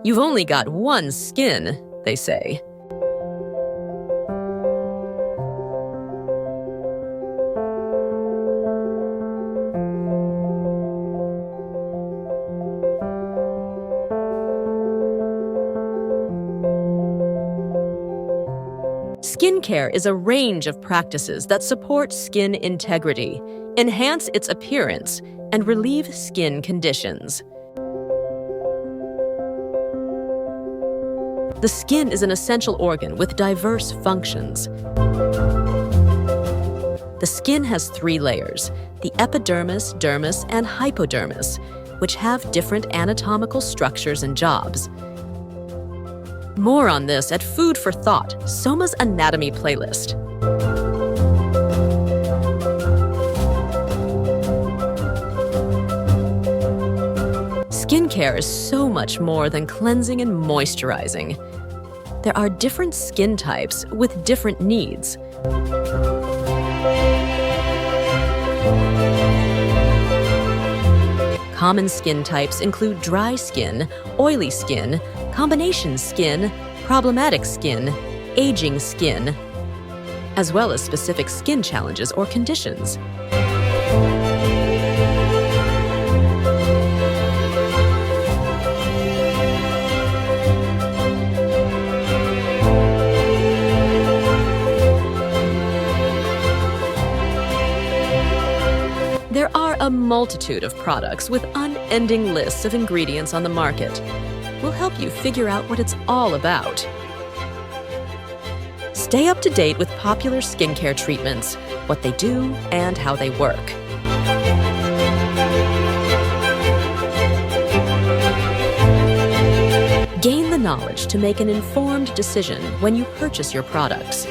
You've only got one skin, they say. Skincare is a range of practices that support skin integrity, enhance its appearance, and relieve skin conditions. The skin is an essential organ with diverse functions. The skin has 3 layers: the epidermis, dermis, and hypodermis, which have different anatomical structures and jobs. More on this at Food for Thought, Soma's Anatomy playlist. Skincare is so much more than cleansing and moisturizing. There are different skin types with different needs. Common skin types include dry skin, oily skin, combination skin, problematic skin, aging skin, as well as specific skin challenges or conditions. There are a multitude of products with unending lists of ingredients on the market. We'll help you figure out what it's all about. Stay up to date with popular skincare treatments, what they do, and how they work. Gain the knowledge to make an informed decision when you purchase your products.